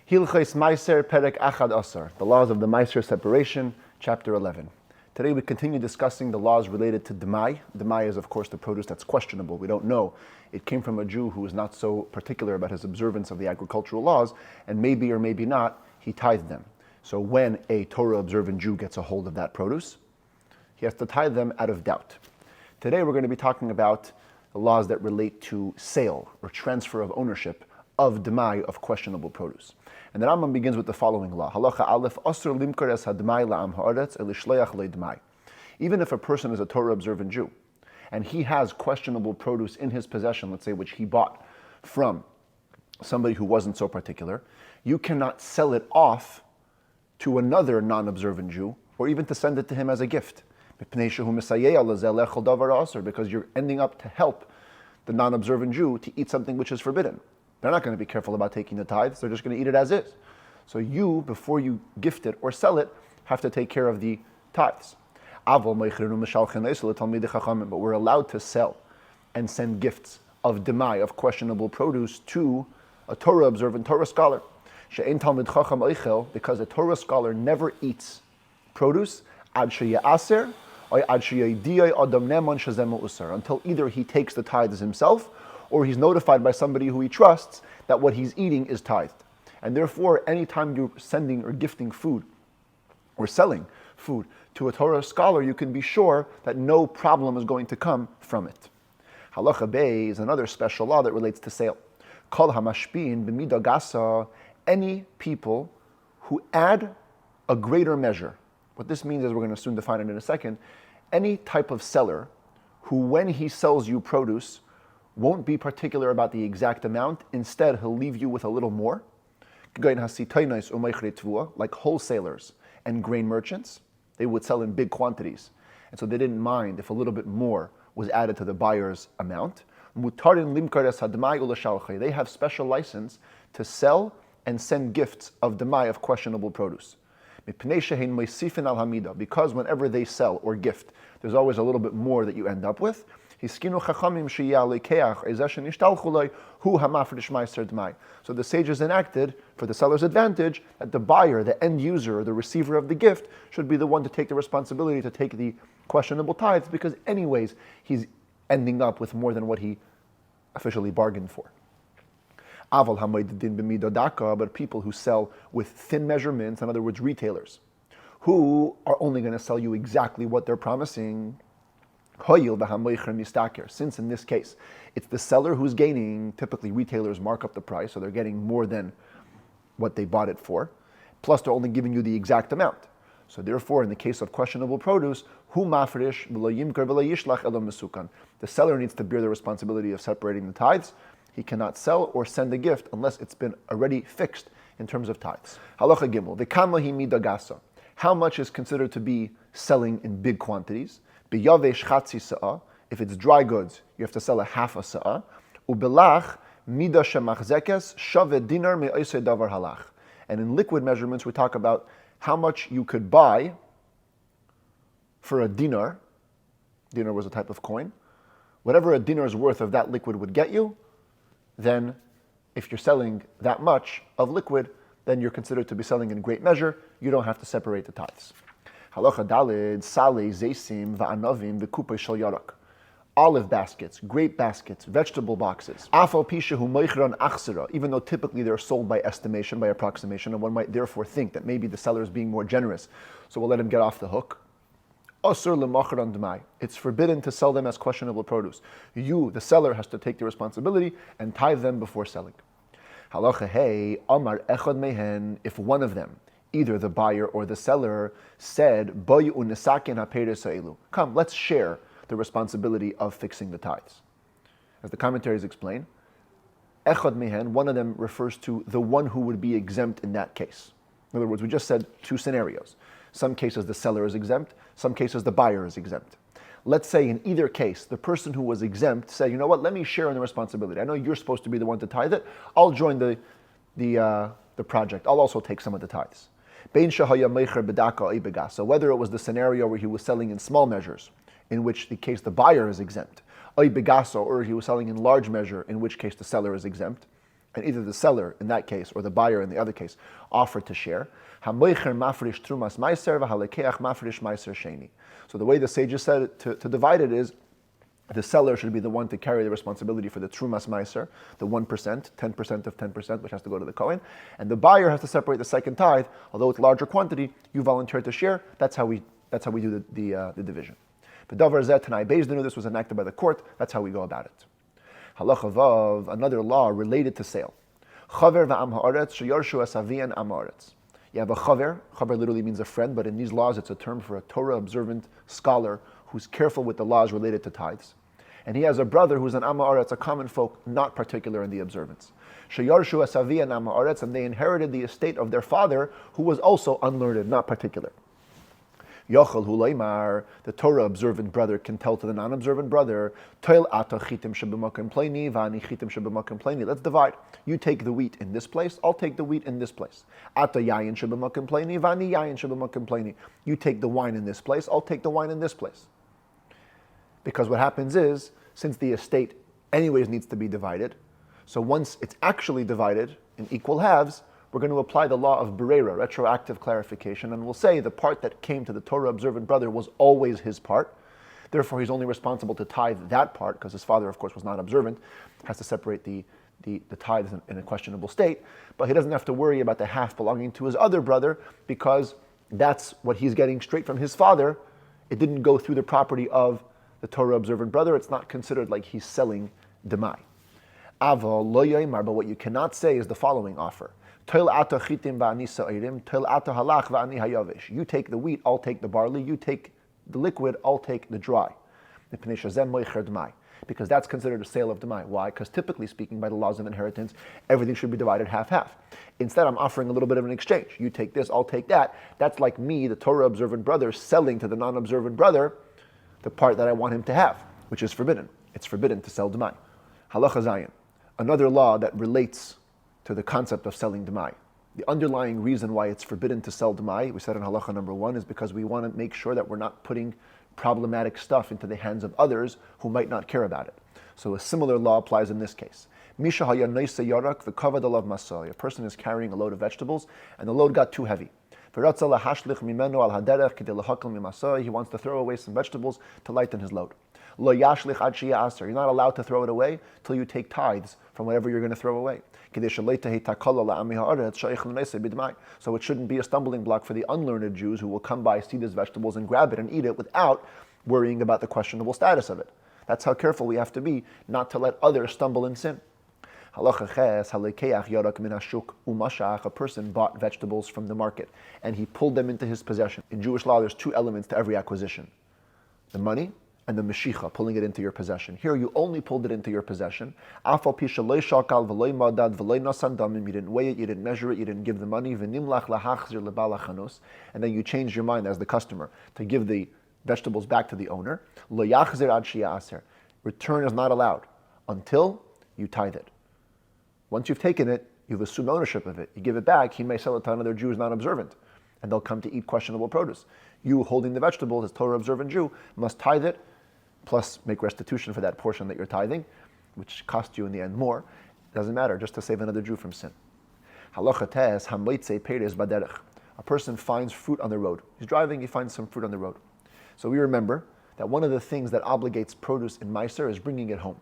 Hilchos Maaser Perek Achad Asar, the laws of the Maaser separation, chapter 11. Today we continue discussing the laws related to Demai. Demai is, of course, the produce that's questionable. We don't know. It came from a Jew who is not so particular about his observance of the agricultural laws, and maybe or maybe not, he tithed them. So when a Torah-observant Jew gets a hold of that produce, he has to tithe them out of doubt. Today we're going to be talking about the laws that relate to sale or transfer of ownership of Demai, of questionable produce. And the Rambam begins with the following law. Halacha Aleph, Asur limkar es hadmai la'am ha'aretz elishleach le'dmai. Even if a person is a Torah-observant Jew, and he has questionable produce in his possession, let's say which he bought from somebody who wasn't so particular, you cannot sell it off to another non-observant Jew, or even to send it to him as a gift. Because you're ending up to help the non-observant Jew to eat something which is forbidden. They're not going to be careful about taking the tithes. They're just going to eat it as is. So you, before you gift it or sell it, have to take care of the tithes. But we're allowed to sell and send gifts of demai, of questionable produce, to a Torah-observant Torah scholar. Because a Torah scholar never eats produce until either he takes the tithes himself, or he's notified by somebody who he trusts that what he's eating is tithed. And therefore, anytime you're sending or gifting food or selling food to a Torah scholar, you can be sure that no problem is going to come from it. Halacha Bey is another special law that relates to sale. Kol hamashpin b'midah gasa, any people who add a greater measure. What this means is, we're going to soon define it in a second, any type of seller who, when he sells you produce, won't be particular about the exact amount. Instead, he'll leave you with a little more. Like wholesalers and grain merchants, they would sell in big quantities. And so they didn't mind if a little bit more was added to the buyer's amount. They have special license to sell and send gifts of demai, of questionable produce. Because whenever they sell or gift, there's always a little bit more that you end up with. So the sages enacted, for the seller's advantage, that the buyer, the end user, or the receiver of the gift should be the one to take the responsibility to take the questionable tithes, because anyways, he's ending up with more than what he officially bargained for. But people who sell with thin measurements, in other words, retailers, who are only going to sell you exactly what they're promising, since in this case it's the seller who's gaining, typically retailers mark up the price, so they're getting more than what they bought it for, plus they're only giving you the exact amount. So therefore, in the case of questionable produce, the seller needs to bear the responsibility of separating the tithes. He cannot sell or send a gift unless it's been already fixed in terms of tithes. Halacha Gimel, v'kama midah gasa. How much is considered to be selling in big quantities? B'yavesh chatzi sa'ah. If it's dry goods, you have to sell a half a sa'ah. Ubelach midah shemachzekes shave dinar me'osei davar halach. And in liquid measurements, we talk about how much you could buy for a dinar. Dinar was a type of coin. Whatever a dinar's worth of that liquid would get you, then if you're selling that much of liquid, then you're considered to be selling in great measure. You don't have to separate the tithes. Halacha Daled, Saleh, Zeisim, Va'anavim, V'kupay Shal Yarak. Olive baskets, grape baskets, vegetable boxes. Afal Pishahu Moichran Achsira, even though typically they're sold by estimation, by approximation, and one might therefore think that maybe the seller is being more generous, so we'll let him get off the hook. Asur L'machran Demai. It's forbidden to sell them as questionable produce. You, the seller, has to take the responsibility and tithe them before selling. Halacha Hey, Amar Echad Mehen, if one of them, either the buyer or the seller, said, come, let's share the responsibility of fixing the tithes. As the commentaries explain, Echad Mehen, one of them refers to the one who would be exempt in that case. In other words, we just said two scenarios. Some cases the seller is exempt, some cases the buyer is exempt. Let's say in either case, the person who was exempt said, you know what, let me share in the responsibility. I know you're supposed to be the one to tithe it. I'll join the project. I'll also take some of the tithes. So whether it was the scenario where he was selling in small measures, in which the case the buyer is exempt, or he was selling in large measure, in which case the seller is exempt, and either the seller in that case or the buyer in the other case offer to share. So the way the sages said it, to divide it is, the seller should be the one to carry the responsibility for the trumas maaser, the 1%, 10% of 10%, which has to go to the Kohen, and the buyer has to separate the second tithe. Although it's larger quantity, you volunteer to share. That's how we do the division. The davar zeh tanai beis dinu, this was enacted by the court. That's how we go about it. Halacha vav, another law related to sale. Chaver va'am haaretz sheyarshu asavian am haaretz. You have a chaver. Chaver literally means a friend, but in these laws, it's a term for a Torah observant scholar who's careful with the laws related to tithes. And he has a brother who's an Am Haaretz, a common folk, not particular in the observance. Sheyarshu asavi and Am Haaretz, and they inherited the estate of their father, who was also unlearned, not particular. Yochel hu loymar, the Torah observant brother can tell to the non-observant brother, Toil ata chitim shebemakom pleini, vani chitim shebemakom pleini. Let's divide. You take the wheat in this place, I'll take the wheat in this place. Ata yayin shebemakom pleini, vani yayin shebemakom pleini. You take the wine in this place, I'll take the wine in this place. Because what happens is, since the estate anyways needs to be divided, so once it's actually divided in equal halves, we're going to apply the law of Berera, retroactive clarification, and we'll say the part that came to the Torah observant brother was always his part. Therefore, he's only responsible to tithe that part, because his father, of course, was not observant, has to separate the tithes in a questionable state, but he doesn't have to worry about the half belonging to his other brother, because that's what he's getting straight from his father. It didn't go through the property of the Torah observant brother. It's not considered like he's selling demai. Aval lo yoymar, but what you cannot say is the following offer. Toil ata chitim va'ani sa'irim, toil ata halach va'ani hayavish. You take the wheat, I'll take the barley. You take the liquid, I'll take the dry. Because that's considered a sale of demai. Why? Because typically speaking, by the laws of inheritance, everything should be divided half-half. Instead, I'm offering a little bit of an exchange. You take this, I'll take that. That's like me, the Torah observant brother, selling to the non-observant brother the part that I want him to have, which is forbidden. It's forbidden to sell demai. Halacha zayin, another law that relates to the concept of selling demai. The underlying reason why it's forbidden to sell demai, we said in halacha number 1, is because we want to make sure that we're not putting problematic stuff into the hands of others who might not care about it. So a similar law applies in this case. Misha haya noise yarak v'kavad alav masai. A person is carrying a load of vegetables and the load got too heavy. He wants to throw away some vegetables to lighten his load. You're not allowed to throw it away till you take tithes from whatever you're going to throw away. So it shouldn't be a stumbling block for the unlearned Jews who will come by, see these vegetables, and grab it and eat it without worrying about the questionable status of it. That's how careful we have to be not to let others stumble in sin. A person bought vegetables from the market and he pulled them into his possession. In Jewish law, there's 2 elements to every acquisition: the money and the meshicha, pulling it into your possession. Here, you only pulled it into your possession. You didn't weigh it, you didn't measure it, you didn't give the money. And then you changed your mind as the customer to give the vegetables back to the owner. Return is not allowed until you tithe it. Once you've taken it, you've assumed ownership of it. You give it back, he may sell it to another Jew who's not observant, and they'll come to eat questionable produce. You, holding the vegetable, as Torah observant Jew, must tithe it, plus make restitution for that portion that you're tithing, which cost you in the end more. It doesn't matter, just to save another Jew from sin. Halacha tes hamleitze peres baderech. A person finds fruit on the road. He's driving, he finds some fruit on the road. So we remember that one of the things that obligates produce in Maaser is bringing it home.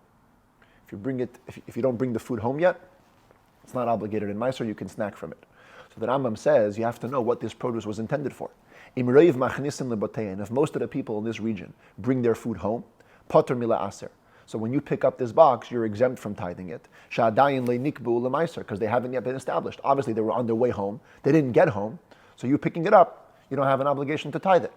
If you don't bring the food home yet, it's not obligated in Maaser, you can snack from it. So the Rambam says you have to know what this produce was intended for. If most of the people in this region bring their food home, pater mila aser. So when you pick up this box, you're exempt from tithing it. Because they haven't yet been established. Obviously, they were on their way home. They didn't get home. So you picking it up, you don't have an obligation to tithe it.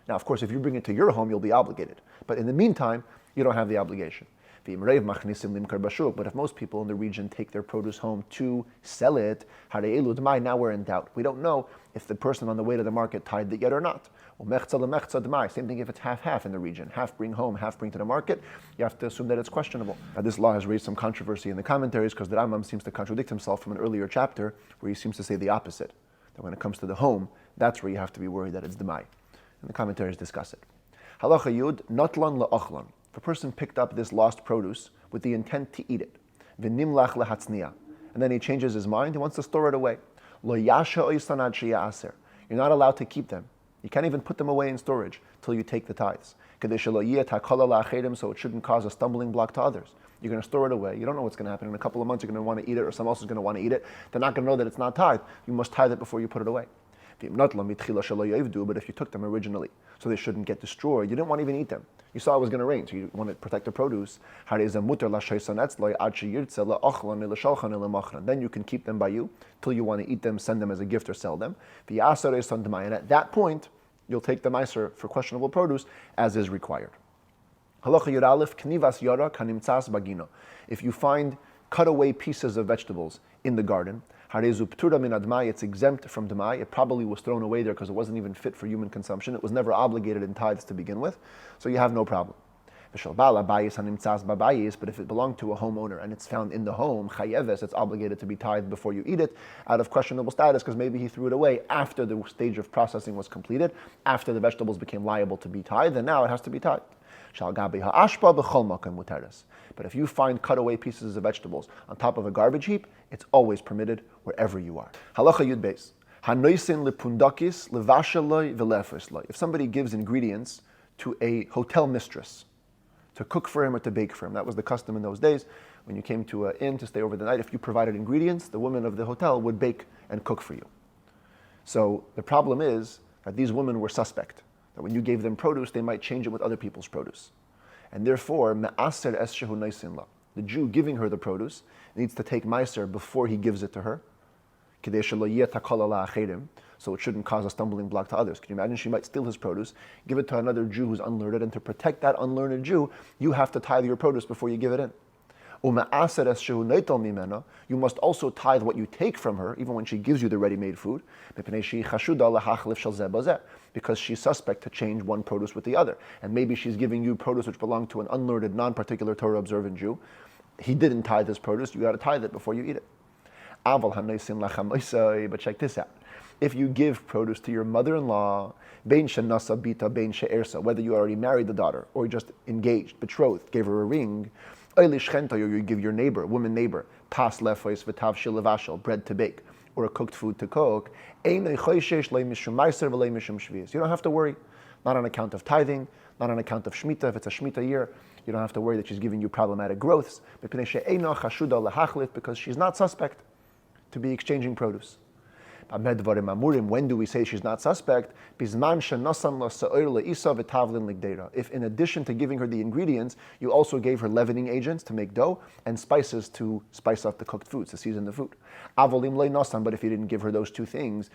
Now, of course, if you bring it to your home, you'll be obligated. But in the meantime, you don't have the obligation. But if most people in the region take their produce home to sell it, now we're in doubt. We don't know if the person on the way to the market tithed it yet or not. Same thing if it's half-half in the region. Half bring home, half bring to the market. You have to assume that it's questionable. Now, this law has raised some controversy in the commentaries because the Rambam seems to contradict himself from an earlier chapter where he seems to say the opposite. That when it comes to the home, that's where you have to be worried that it's demai. And the commentaries discuss it. Halacha yud, notlan la'achlan. If a person picked up this lost produce with the intent to eat it, v'nimlach lehatzniya, and then he changes his mind, he wants to store it away. Lo yasha oisan ad she'yaser. You're not allowed to keep them. You can't even put them away in storage till you take the tithes. So it shouldn't cause a stumbling block to others. You're going to store it away. You don't know what's going to happen. In a couple of months, you're going to want to eat it, or someone else is going to want to eat it. They're not going to know that it's not tithe. You must tithe it before you put it away. But if you took them originally, so they shouldn't get destroyed, you didn't want to even eat them. You saw it was going to rain, so you want to protect the produce. Then you can keep them by you till you want to eat them, send them as a gift, or sell them. And at that point, you'll take the Maaser for questionable produce as is required. If you find cutaway pieces of vegetables in the garden, it's exempt from Demai. It probably was thrown away there because it wasn't even fit for human consumption. It was never obligated in tithes to begin with, so you have no problem. But if it belonged to a homeowner and it's found in the home, chayeves, it's obligated to be tithed before you eat it, out of questionable status, because maybe he threw it away after the stage of processing was completed, after the vegetables became liable to be tithed, and now it has to be tithed. But if you find cutaway pieces of vegetables on top of a garbage heap, it's always permitted wherever you are. Halacha Yud Beis. If somebody gives ingredients to a hotel mistress to cook for him or to bake for him, that was the custom in those days. When you came to an inn to stay over the night, if you provided ingredients, the woman of the hotel would bake and cook for you. So the problem is that these women were suspect, that when you gave them produce, they might change it with other people's produce. And therefore, Maaser es shehu noisin la, the Jew giving her the produce needs to take Maaser before he gives it to her, so it shouldn't cause a stumbling block to others. Can you imagine? She might steal his produce, give it to another Jew who's unlearned, and to protect that unlearned Jew, you have to tithe your produce before you give it in. You must also tithe what you take from her, even when she gives you the ready-made food, because she's suspect to change one produce with the other. And maybe she's giving you produce which belonged to an unlearned, non-particular Torah-observant Jew. He didn't tithe his produce, you got to tithe it before you eat it. But check this out. If you give produce to your mother-in-law, whether you already married the daughter, or just engaged, betrothed, gave her a ring, or you give your neighbor, woman neighbor, bread to bake, or a cooked food to cook, you don't have to worry, not on account of tithing, not on account of Shemitah. If it's a Shemitah year, you don't have to worry that she's giving you problematic growths, because she's not suspect to be exchanging produce. When do we say she's not suspect? If in addition to giving her the ingredients, you also gave her leavening agents to make dough and spices to spice up the cooked foods, to season the food. But if you didn't give her those two things,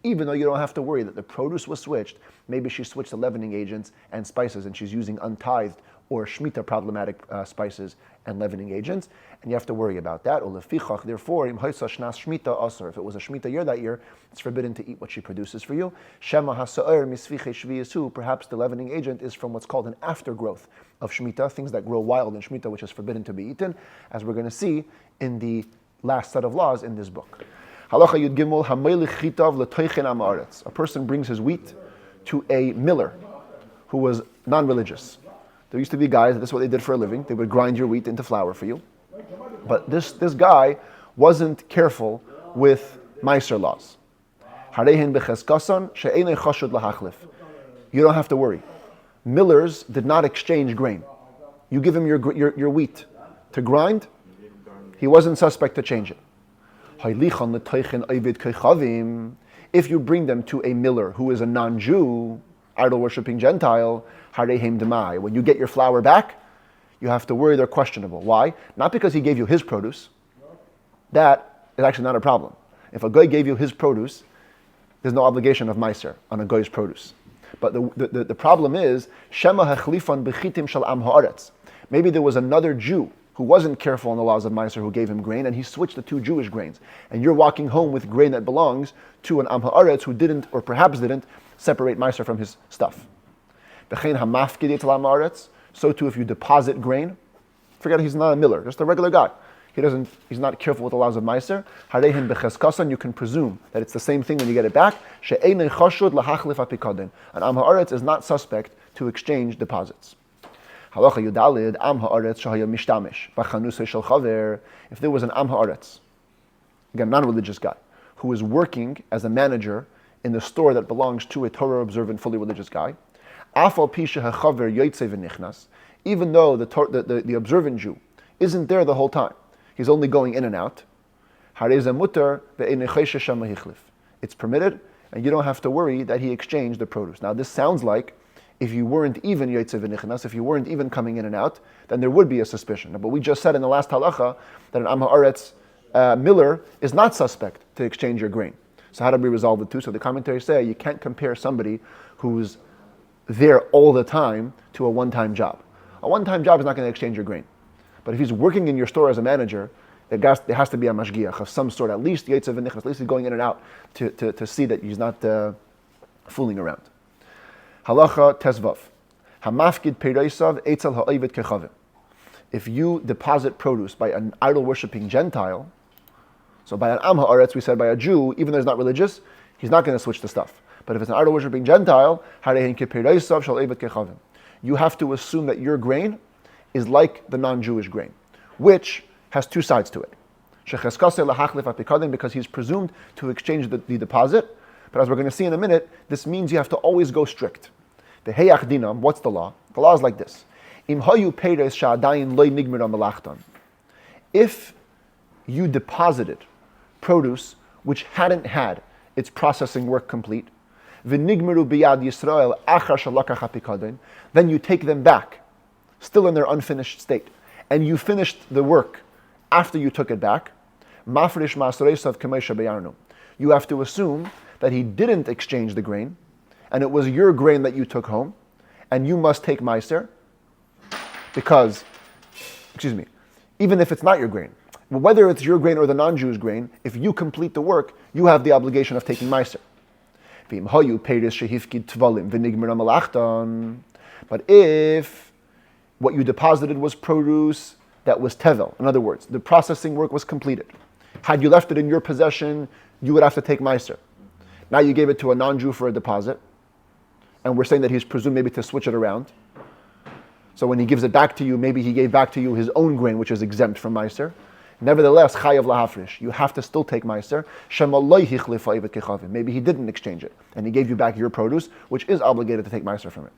even though you don't have to worry that the produce was switched, maybe she switched the leavening agents and spices and she's using untithed or Shemitah problematic spices and leavening agents, and you have to worry about that. Therefore, if it was a Shemitah year that year, it's forbidden to eat what she produces for you. Perhaps the leavening agent is from what's called an aftergrowth of Shemitah, things that grow wild in Shemitah, which is forbidden to be eaten, as we're going to see in the last set of laws in this book. Halacha Yud Gimel, a person brings his wheat to a miller who was non-religious. There used to be guys, this is what they did for a living, they would grind your wheat into flour for you. But this guy wasn't careful with Maaser laws. You don't have to worry. Millers did not exchange grain. You give him your wheat to grind, he wasn't suspect to change it. If you bring them to a miller who is a non-Jew, idol-worshipping Gentile, when you get your flour back, you have to worry they're questionable. Why? Not because he gave you his produce. That is actually not a problem. If a guy gave you his produce, there's no obligation of Maaser on a guy's produce. But the problem is, Shema hachlifan bechitim shel am haaretz. Maybe there was another Jew who wasn't careful on the laws of Maaser who gave him grain, and he switched the two Jewish grains. And you're walking home with grain that belongs to an am haaretz who didn't, or perhaps didn't, separate Maaser from his stuff. So too, if you deposit grain, forget he's not a miller, just a regular guy. He's not careful with the laws of Maaser. You can presume that it's the same thing when you get it back. An am haaretz is not suspect to exchange deposits. Halacha Yudalid, Am Haaretz Shahaya Mishtamish, Bachanusay Shel Chaver. If there was an Am Haaretz, again, non-religious guy, who is working as a manager in the store that belongs to a Torah-observant, fully religious guy, Afal Pisha HaChaver Yotzei V'nichnas, even though the observant Jew isn't there the whole time, he's only going in and out, Harei Mutar Ve'enei Choshesh Shama Hichlif. It's permitted, and you don't have to worry that he exchanged the produce. Now, this sounds like if you weren't even Yotzei V'nichnas, if you weren't even coming in and out, then there would be a suspicion. But we just said in the last halacha that an Am Haaretz miller is not suspect to exchange your grain. So how do we resolve the two? So the commentaries say you can't compare somebody who's there all the time to a one-time job. A one-time job is not going to exchange your grain. But if he's working in your store as a manager, there has to be a mashgiach of some sort, at least Yotzei V'nichnas, at least he's going in and out to see that he's not fooling around. Halacha Tezvav. Hamafkid Peireisav Eitzel Ha'ovid Kechavim. If you deposit produce by an idol-worshipping Gentile, so by an Am Haaretz, we said by a Jew, even though he's not religious, he's not going to switch the stuff. But if it's an idol-worshipping Gentile, you have to assume that your grain is like the non-Jewish grain, which has two sides to it. Because he's presumed to exchange the deposit, but as we're going to see in a minute, this means you have to always go strict. The Heyach Dinam, what's the law? The law is like this. If you deposited produce which hadn't had its processing work complete, then you take them back, still in their unfinished state, and you finished the work after you took it back. You have to assume that he didn't exchange the grain, and it was your grain that you took home, and you must take Maaser, because, even if it's not your grain, whether it's your grain or the non-Jewish grain, if you complete the work, you have the obligation of taking Maaser. But if what you deposited was produce that was tevel, in other words, the processing work was completed. Had you left it in your possession, you would have to take Maaser. Now you gave it to a non-Jew for a deposit, and we're saying that he's presumed maybe to switch it around. So when he gives it back to you, maybe he gave back to you his own grain, which is exempt from Maaser. Nevertheless, chayav lahafrish, you have to still take Maaser. Maybe he didn't exchange it, and he gave you back your produce, which is obligated to take Maaser from it.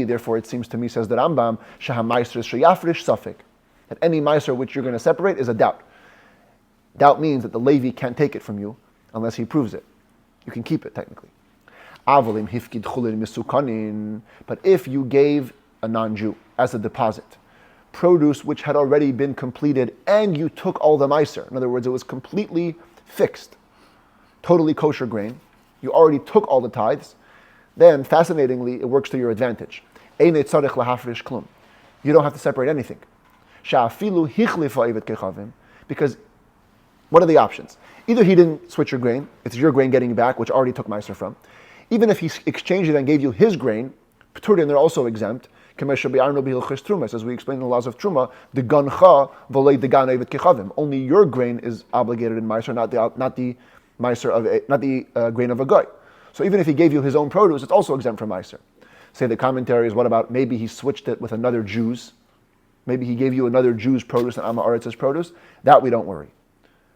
Therefore, it seems to me, says the Rambam, that any Maaser which you're going to separate is a doubt. Doubt means that the Levi can't take it from you unless he proves it. You can keep it technically. But if you gave a non-Jew as a deposit produce which had already been completed and you took all the Maaser, in other words, it was completely fixed, totally kosher grain, you already took all the tithes, then fascinatingly it works to your advantage. You don't have to separate anything. Because what are the options? Either he didn't switch your grain, it's your grain getting back, which already took Maaser from. Even if he exchanged it and gave you his grain, P'turin, they're also exempt. As we explained in the laws of Truma, the gancha v'lei the gan evet kechavim. Only your grain is obligated in Maaser, not the Maaser of grain of a guy. So even if he gave you his own produce, it's also exempt from Maaser. Say the commentaries, what about maybe he switched it with another Jew's? Maybe he gave you another Jew's produce and Am Haaretz's produce. That we don't worry.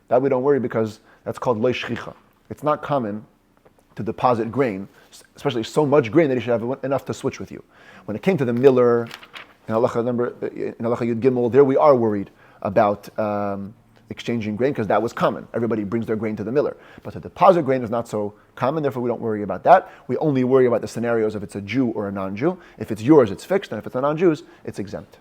That we don't worry because that's called lo shchicha. It's not common to deposit grain, especially so much grain that he should have enough to switch with you. When it came to the miller, in Halacha Yud Gimel, there we are worried about exchanging grain because that was common. Everybody brings their grain to the miller. But to deposit grain is not so common, therefore we don't worry about that. We only worry about the scenarios if it's a Jew or a non-Jew. If it's yours, it's fixed, and if it's a non-Jew's, it's exempt.